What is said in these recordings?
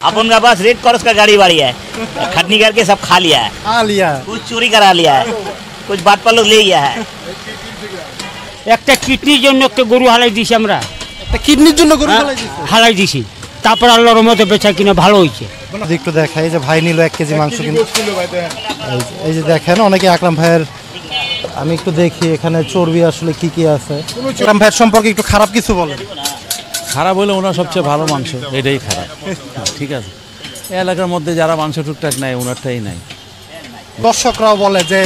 अपन का पास red cross का गाड़ी वाड़ी है, खटनी करके सब खा लिया है, कुछ चोरी करा लिया है, कुछ बात पर लोग ले गया है। একটা কিডনির জন্য একটা গরু হালাই দিছি আমরা, একটা কিডনির জন্য গরু হালাই দিছি, হালাই দিছি। তারপর আল্লাহর রহমতে বেচা কিনা ভালো হয়েছে। একটু দেখাই, এই যে ভাই নিল 1 কেজি মাংস কিন্তু, এই যে দেখেন অনেকে আকরাম ভাইয়ের, আমি একটু দেখি এখানে চর্বি আসলে কি কি আছে। আকরাম ভাইয়ের সম্পর্কে একটু খারাপ কিছু বলেন। খারাপ হলে ওনার সবচেয়ে ভালো মাংস, এটাই খারাপ। ঠিক আছে, এই এলাকার মধ্যে যারা মাংস টুকটাক নেয় ওনারটাই নাই। দর্শকরাও বলে যে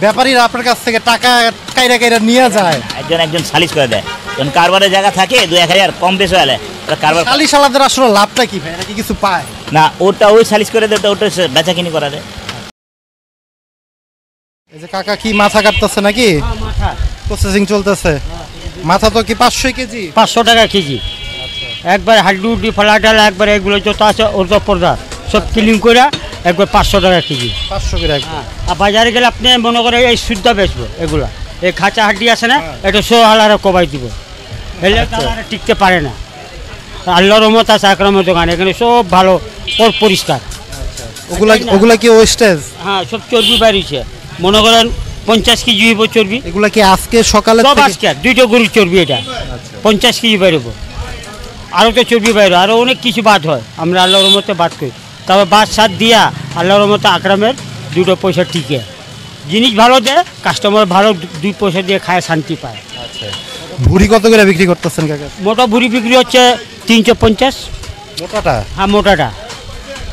ব্যাপারীরা আপনার কাছ থেকে টাকা কাইরা কাইরা নিয়ে যায়, একজন সালিশ করে দেয়, যখন কারবারের জায়গা থাকে 2-1000 কম বেশি হলে কারবার। সালিশ আলাদের আসলে লাভটা কি ভাই, নাকি কিছু পায় না? ওটা ওই সালিশ করে দেয়, ওটা বেচা কিনি করা দেয়। এই যে কাকা কি মাথা কাটতেছে নাকি? প্রসেসিং চলতেছে। মাথা তো কি 500 কেজি? 500 টাকা কেজি। একবার হাড্ডি উড্ডি ফলা ডালা একবার এগুলো যত আছে ওর পর্দা সব ক্লিন করে একবার 500 টাকা কেজি। 500 করে একবার। আর বাজারে গেলে আপনি মনে করেন এই শুদ্ধ বেচবো, এগুলা এই খাঁচা হাড্ডি আছে না, এটা 100 হালারে কবাই দিব, এলে তারা টিকতে পারে না। আল্লাহর রহমত আছে আকরামের দোকান, এখানে সব ভালো পরিষ্কার। ওগুলা কি ওয়েস্টেজ? হ্যাঁ, সব চর্বি বাইরেছে, মনে করেন 50 কেজি হইব চর্বি। এগুলা কি আজকে সকালে সব আজকে 2টা গরুর চর্বি, এটা 50 কেজি বাইরব। আরও তো চর্বি বাইরে, আরও অনেক কিছু বাদ হয়, আমরা আল্লাহর রহমতে বাদ করি। তবে বাদ সাত দিয়া আল্লাহর রহমতে আকরামের 2টা পয়সা টিকে, জিনিস ভালো দেয়, কাস্টমার ভালো 2 পয়সা দিয়ে খায়, শান্তি পায়। ভুড়ি কত করে বিক্রি করতেছেন কাকা? মোটা ভুড়ি বিক্রি হচ্ছে 350। মোটাটা? হ্যাঁ, মোটাটা।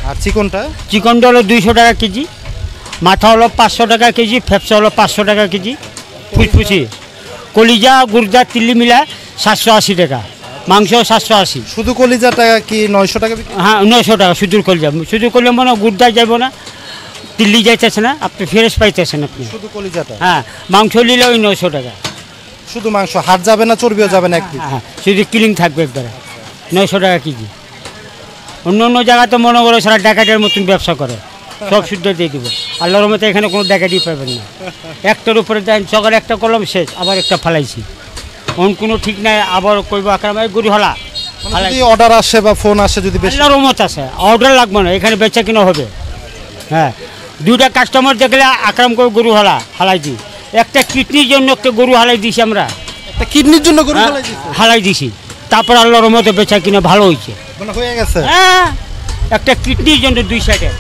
আর চিকনটা? চিকনটা হলো 200 টাকা কেজি, মাথা হলো 500 টাকা কেজি, ফ্যাপসা হলো 500 টাকা কেজি, ফুসফুসি কলিজা গুর্দা তিল্লি মিলা 780 টাকা, মাংস 780। শুধু কলিজাটা কি 900 টাকা বিক্রি? হ্যাঁ, 900 টাকা শুধুর কলিজা। শুধু কলিজা মানে গুর্দা যাইব না, তিল্লি যাইতেছে না, আপনি ফ্রেশ পাইতেছেন আপনি শুধু কলিজাটা? হ্যাঁ, মাংস নিলে ওই 900 টাকা। শুধু মাংস, হাট যাবে না, চর্বিও যাবে না? হ্যাঁ, শুধু ক্লিন থাকবে একবারে, 900 টাকা কেজি। অন্য অন্য জায়গাতে মনে করো সারা ডাকাতের মতন ব্যবসা করে, সব শুদ্ধ দিয়ে দিব। আল্লাহর মতো এখানে কোনো ডাকাতি পাবেন না। একটার উপরে দেন, সকালে একটা কলম শেষ, আবার একটা ফালাইছি, অন কোনো ঠিক নাই, আবার কইব আকরাম এই গরু হলা। যদি অর্ডার আসে বা ফোন আসে, যদি বেশি আল্লাহর রহমত আছে, অর্ডার লাগবে না, এখানে বেচা কিনা হবে। হ্যাঁ, 2টা কাস্টমার দেখলে আকরাম করে গরু হলা হালাই দিই। একটা কিডনির জন্য একটা গরু হালাই দিছি আমরা, একটা কিডনির জন্য গরু হালাই দিছি, হালাই দিছি। তারপর আল্লাহর রহমতে বেচা কিনা ভালো হয়েছে, মানে হয়ে গেছে। হ্যাঁ, একটা কিডনির জন্য 2 সাইডে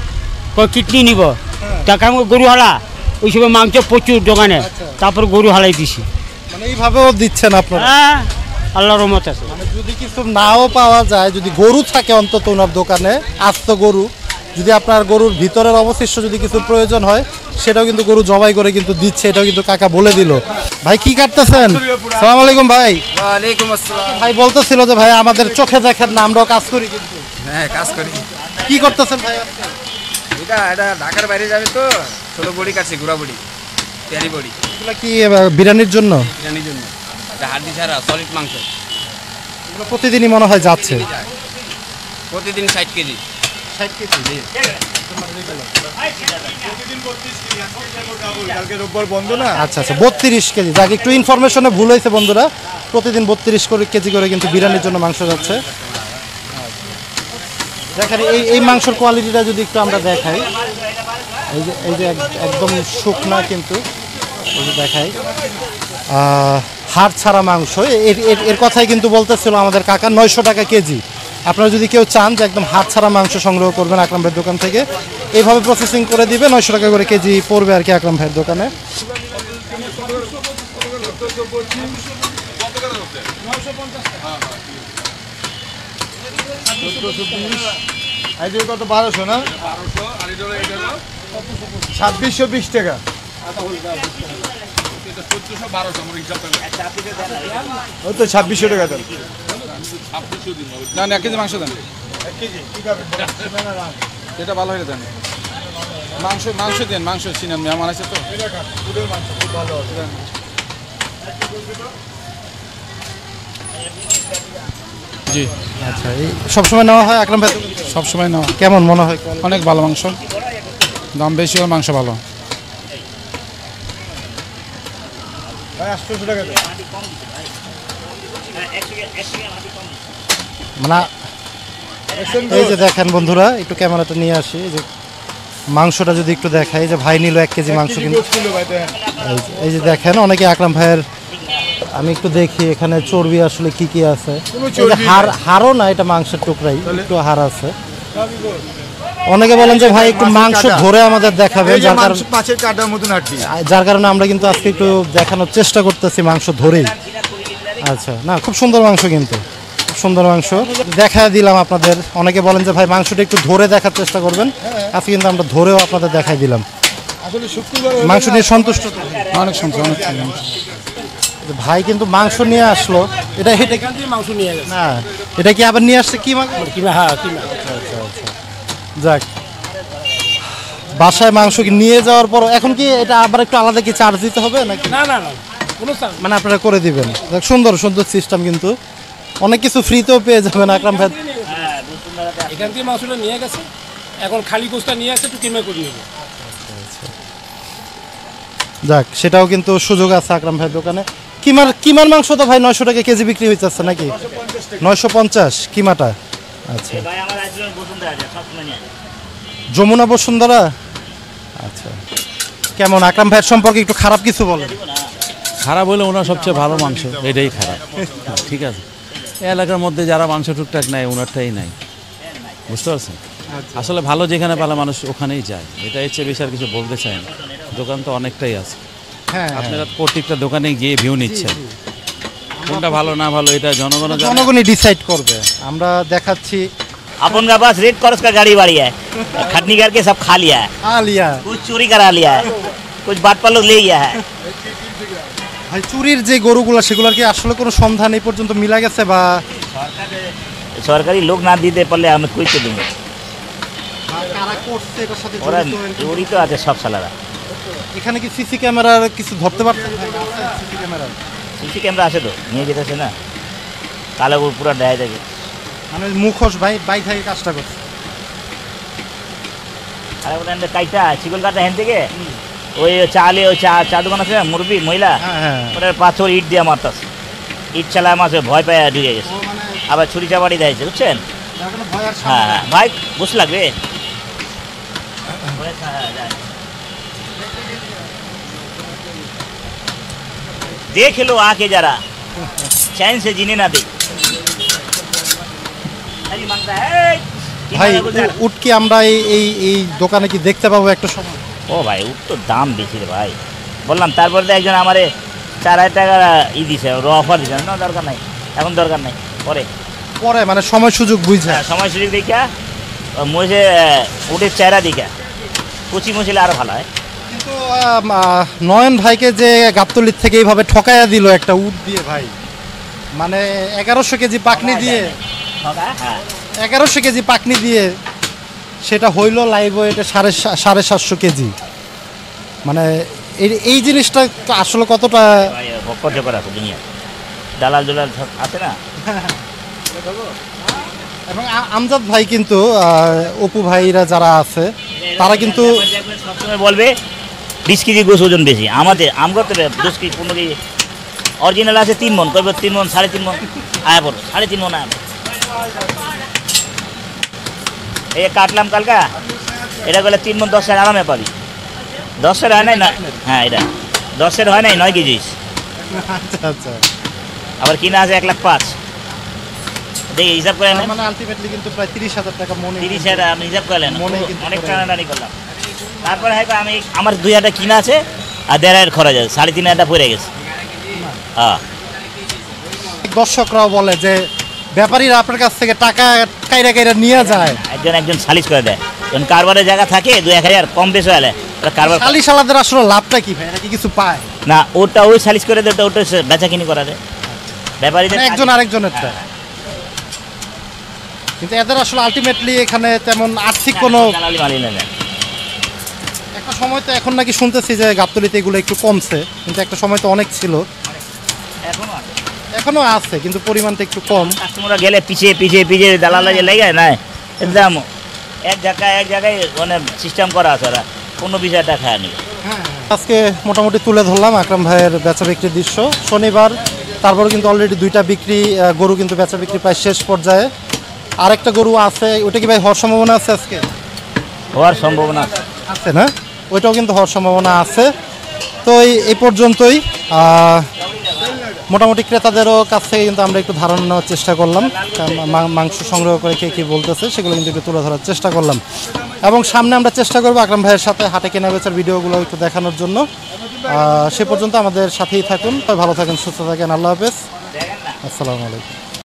কিডনি নিব, টাকা গরু হালা, ওই সময় মাংস প্রচুর দোকানে, তারপর গরু হালাই দিছি। মানে এইভাবেও দিচ্ছেন আপনারা? হ্যাঁ, আল্লাহর রহমত আছে। মানে যদি কিছু নাও পাওয়া যায়, যদি গরু থাকে অন্তত ওনার দোকানে, আস্ত গরু, যদি আপনার গরুর ভিতরের অবশিষ্ট যদি কিছু প্রয়োজন হয়, সেটাও কিন্তু গরু জবাই করে কিন্তু দিচ্ছে, এটাও কিন্তু কাকা বলে দিল। ভাই কি কাটতেছেন? সালাম আলাইকুম ভাই। ওয়ালাইকুম আসসালাম। ভাই বলতেছিল যে ভাই আমাদের চোখে দেখেন না, আমরাও কাজ করি কিন্তু। হ্যাঁ, কাজ করি। কি করতেছেন ভাই আজকে? এটা ঢাকার বাইরে যাবে তো, ছোট বড়ি কাটছি, গুড়া বড়ি, পেয়ারি বড়ি। এগুলো কি বিরিয়ানির জন্য? বিরিয়ানির জন্য, এটা হাড্ডি ছাড়া সলিড মাংস। এগুলো প্রতিদিনই মনে হয় যাচ্ছে? প্রতিদিন 60 কেজি। 60 কেজি? আচ্ছা আচ্ছা, 32 কেজি। যাক, একটু ইনফরমেশনে ভুল হয়েছে বন্ধুরা, প্রতিদিন 32 কেজি করে কিন্তু বিরিয়ানির জন্য মাংস যাচ্ছে। দেখেন এই মাংসের কোয়ালিটিটা যদি একটু আমরা দেখাই, এই যে একদম শুকনা কিন্তু, এই যে দেখাই হাড় ছাড়া মাংস, এর কথাই কিন্তু বলতেছিল আমাদের কাকা, 900 টাকা কেজি। আপনারা যদি কেউ চান যে একদম হাড় ছাড়া মাংস সংগ্রহ করবেন আকরাম ভাইয়ের দোকান থেকে, এইভাবে প্রসেসিং করে দিবে, 900 টাকা করে কেজি পড়বে আর কি আকরাম ভাইয়ের দোকানে। কত 1200 না, 2620 টাকা। ওই তো 2600 টাকা দেন। না না, 1 কেজি মাংস দেন, এটা ভালো হয়ে দেন। মাংস দেন, মাংস চিনেন, মেহমান আছে তো। জি আচ্ছা, এই সবসময় নেওয়া হয় আকরাম ভাই? সবসময় নাও। কেমন মনে হয়? অনেক ভালো মাংস, দাম বেশি হয়, মাংস ভালো। 800 টাকা দেন। মানে এই যে দেখেন বন্ধুরা, একটু ক্যামেরাটা নিয়ে আসি। এই যে মাংসটা যদি একটু দেখাই, যে ভাই নিল 1 কেজি মাংস কিন্তু। এই যে দেখেন, অনেকে আকরাম ভাইয়ের, আমি একটু দেখি এখানে চর্বি আসলে কি কি আছে। হাড়ও না, এটা মাংসের টুকরাই, একটু হাড় আছে। অনেকে বলেন যে ভাই একটু মাংস ধরে আমাদের দেখাবেন, মাছের কাটার মতন হাঁটি। যার কারণে আমরা কিন্তু আজকে একটু দেখানোর চেষ্টা করতেছি মাংস ধরেই। আচ্ছা, না খুব সুন্দর মাংস, কিন্তু খুব সুন্দর মাংস দেখা দিলাম আপনাদের। অনেকে বলেন যে ভাই মাংসটা একটু ধরে দেখার চেষ্টা করবেন, আজকে কিন্তু আমরা ধরেও আপনাদের দেখাই দিলাম। মাংস নিয়ে সন্তুষ্ট তো? অনেক সন্তুষ্ট। ভাই কিন্তু মাংস নিয়ে আসলো, এটা মাংস নিয়ে গেছে না, এটা কি আবার নিয়ে আসছে কি মাংস? হ্যাঁ, যাক, বাসায় মাংস কি নিয়ে যাওয়ার পর এখন কি এটা আবার একটু আলাদা কি চার্জ দিতে হবে নাকি? না না না, কোনো চার্জ মানে আপনারা করে দিবেন। দেখ, সুন্দর সুন্দর সিস্টেম, কিন্তু অনেক কিছু ফ্রিতেও পেয়ে যাবেন আকরাম ভাই। এখান থেকে মাংসটা নিয়ে গেছে, এখন খালি গোস্তা নিয়ে আসছে, একটু কিমা করে নেবো। যাক, সেটাও কিন্তু সুযোগ আছে আকরাম ভাইয়ের দোকানে। কিমার মাংস তো ভাই 900 টাকা কেজি বিক্রি হইতেছে নাকি? 950 কিমাটা। আচ্ছা, যমুনা বসুন্ধরা। আচ্ছা, কেমন আকরাম ভাইয়ের সম্পর্কে একটু খারাপ কিছু বলেন? খারাপ হলে ওনার সবচেয়ে ভালো মাংস, এটাই খারাপ। ঠিক আছে, এই এলাকার মধ্যে যারা মাংস টুকটাক নেয় ওনারটাই নাই, বুঝতে পারছেন? আসলে ভালো যেখানে পালে মানুষ ওখানেই যায়, এটা হচ্ছে বেশি আর কিছু বলতে চাই না। দোকান তো অনেকটাই আছে, হ্যাঁ, আপনারা প্রত্যেকটা দোকানে গিয়ে ভিউ নিচ্ছেন, কোনটা ভালো না ভালো এটা জনগণই ডিসাইড করবে। আমরা দেখাচ্ছি। अपन का पास रेड क्रॉस का गाड़ी वाड़ी है, खटनी करके सब खा लिया है, আলিয়া कुछ चोरी करा लिया है, कुछ बाट पर लोग ले गया है। ভাই, চুরির যে গরুগুলো সেগুলোর কি আসলে কোনো সন্ধান এই পর্যন্ত মিলা গেছে? বা सरकारी लोग ना दीते पड़ले हम कोई तो देंगे, ওরা চোরি তো আছে সব সালারা। এখানে কি সিসি ক্যামেরার কিছু ধরতে পারতেন? সিসি ক্যামেরা আছে তো, নিয়ে যেতেছে না, কালো পুরো ডায় থাকে। মানে মুখোশ ভাই থেকে কাজটা করছে। আর ওটা কাইটা চিকল কাটা হেন থেকে ওই চালে ওই চা দোকান আছে মুরবি মহিলা, ওটা পাথর ইট দিয়ে মারতাছে, ইট চালায় মাসে ভয় পায় ঢুকে গেছে, আবার ছুরি চাবাড়ি দিয়েছে, বুঝছেন? হ্যাঁ হ্যাঁ ভাই, বুঝ লাগবে। देख लो आके जरा, चैन से जीने ना दे। ভাই, উট কি আমরা এই দোকানে কি দেখতে পাবো একটা সময়? ও ভাই, উট তো দাম বেশি রে ভাই, বললাম। তারপরে তো একজন আমারে 4000 টাকা দিছে, অফার দিছে না, দরকার নাই, এখন দরকার নাই, পরে মানে সময় সুযোগ বুঝে। সময় সুযোগ দেখা মুঝে উটের চেহারা দেখা কুচি মুছিলে আরো ভালো হয়। কিন্তু নয়ন ভাইকে যে গাবতলির থেকে এইভাবে ঠকাইয়া দিল একটা উট দিয়ে ভাই, মানে 1100 কেজি পাকনি দিয়ে, 1100 কেজি পাকনি দিয়ে সেটা হইল লাইভ ওয়েটে 750 কেজি। মানে এই জিনিসটা আসলে কতটা দালাল দুলাল আছে না। এবং আমজাদ ভাই কিন্তু অপু ভাইরা যারা আছে তারা কিন্তু সবসময় বলবে 20 কেজি গোস ওজন বেশি, আমাদের আমরা তো 10 কেজি 15 কেজি অরিজিনাল আছে 3 মন, কবে 3 মন 3.5 মন আয়া পড়ো, 3.5 মন আয়া। এই কাটলাম কালকা, এটা বলে 3 মন 10 আরামে পাবি। 10 হয় নাই না, হ্যাঁ এটা 10 হয় নাই, 9 কেজি। আচ্ছা আচ্ছা, আবার কিনা আছে 1,05,000। দেখি হিসাব করে নেন, মানে আলটিমেটলি কিন্তু প্রায় 30,000 টাকা মনে। 30,000 আমি হিসাব করে নেন, অনেক টানাটানি করলাম। তারপরে হয়তো আমি আমার 2,000 কিনা আছে আর 1,500 খরচ আছে, 3,500 পড়ে গেছে। হ্যাঁ, দর্শকরাও বলে যে ব্যাপারীরা আপনার কাছ থেকে টাকা কাইরা নিয়ে যায়, একজন সালিশ করে দেয়, যখন কারবারের জায়গা থাকে 2-1000 কম বেশি হলে কারবার। সালিশ আলাদের আসলে লাভটা কি ভাই? এরা কি কিছু পায় না? ওটা ওই সালিশ করে দেয়, ওটা বেচা কিনি করা দেয় ব্যাপারীদের, একজন আরেকজনের। কিন্তু এদের আসলে আলটিমেটলি এখানে তেমন আর্থিক কোনো একটা সময় তো, এখন নাকি শুনতেছি যে গাবতলিতে এগুলো একটু কমছে, কিন্তু একটা সময় তো অনেক ছিল, এখনো আছে কিন্তু পরিমাণটা একটু কম। কাস্টমাররা গেলে পিছিয়ে দালালা যে লেগে না, একদম এক জায়গায় মানে সিস্টেম করা আছে, ওরা 15-20 টাকা খায় নেবে। আজকে মোটামুটি তুলে ধরলাম আকরাম ভাইয়ের বেচা বিক্রির দৃশ্য। শনিবার, তারপরে কিন্তু অলরেডি 2টা বিক্রি গরু কিন্তু বেচা বিক্রি প্রায় শেষ পর্যায়ে। আরেকটা গরু আছে, ওটা কি ভাই হওয়ার সম্ভাবনা আছে আজকে? হওয়ার সম্ভাবনা আছে। আছে না? ওইটাও কিন্তু হওয়ার সম্ভাবনা আছে। তো এই পর্যন্তই। মোটামুটি ক্রেতাদেরও কাছ থেকে কিন্তু আমরা একটু ধারণা নেওয়ার চেষ্টা করলাম, মাংস সংগ্রহ করে কে কী বলতেছে সেগুলো কিন্তু একটু তুলে ধরার চেষ্টা করলাম। এবং সামনে আমরা চেষ্টা করবো আকরাম ভাইয়ের সাথে হাটে কেনা বেচার ভিডিওগুলো একটু দেখানোর জন্য। সে পর্যন্ত আমাদের সাথেই থাকুন, ভালো থাকেন, সুস্থ থাকেন, আল্লাহ হাফেজ, আসসালামু আলাইকুম।